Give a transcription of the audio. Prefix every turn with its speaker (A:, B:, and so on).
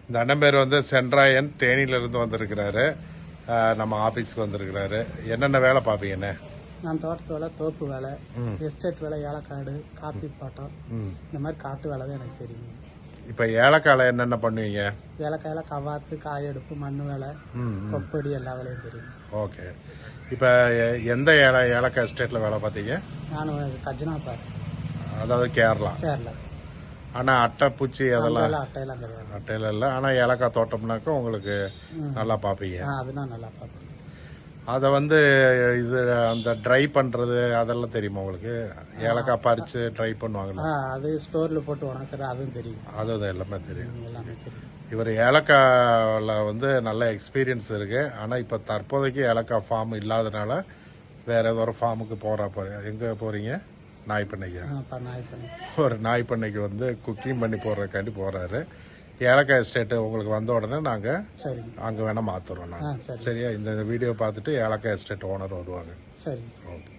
A: இந்த அண்ணன் பேர் வந்து சென்றாயன் தேனியிலிருந்து வந்திருக்கிறாரு. நம்ம ஆபீஸ்க்கு வந்திருக்கிறாரு. என்னென்ன வேலை பார்ப்பீங்கண்ணே?
B: நான் தோட்டத்து வேலை, தோப்பு வேலை, எஸ்டேட் வேலை, ஏலக்காடு, காப்பி தோட்டம், இந்த மாதிரி காட்டு வேலை தான் எனக்கு தெரியும்.
A: இப்போ ஏலக்காயில் என்னென்ன பண்ணுவீங்க?
B: ஏலக்காயில கவாத்து, காயெடுப்பு, மண் வேலை, கொப்படி எல்லா வேலையும் தெரியும்.
A: ஓகே. இப்போ எந்த ஏலக்காய் எஸ்டேட்டில் வேலை பார்த்தீங்க?
B: நான் கஜனாபார்,
A: அதாவது கேரளா. ஆனால் அட்டை பூச்சி அதெல்லாம்
B: அட்டையெல்லாம் கிடையாது.
A: அட்டையில இல்லை. ஆனால் ஏலக்காய் தோட்டம்னாக்கா உங்களுக்கு நல்லா பார்ப்பீங்க.
B: அது நான் நல்லா பார்ப்பேன்.
A: அதை வந்து இது அந்த ட்ரை பண்ணுறது அதெல்லாம் தெரியுமா உங்களுக்கு? ஏலக்காய் பறித்து ட்ரை பண்ணுவாங்களா?
B: அது ஸ்டோரில் போட்டு உணக்கிறது அதுவும் தெரியும்.
A: அதுதான் எல்லாமே தெரியும்.
B: எல்லாமே தெரியும்.
A: இவர் ஏலக்காயில் வந்து நல்ல எக்ஸ்பீரியன்ஸ் இருக்கு. ஆனால் இப்போ தற்போதைக்கு ஏலக்காய் ஃபார்ம் இல்லாதனால வேற ஏதோ ஒரு ஃபார்முக்கு எங்கே போறீங்க? நாய் பண்ணைக்கு. ஒரு நாய் பண்ணைக்கு வந்து குக்கிங் பண்ணி போடுறதுக்காண்டி போறாரு. ஏலக்காய் எஸ்டேட்டு உங்களுக்கு வந்த உடனே நாங்கள் அங்கே வேணால் மாற்றுறோம். நாங்கள் சரியா? இந்த வீடியோ பார்த்துட்டு ஏலக்காய் எஸ்டேட் ஓனர் வருவாங்க.
B: சரி,
A: ஓகே.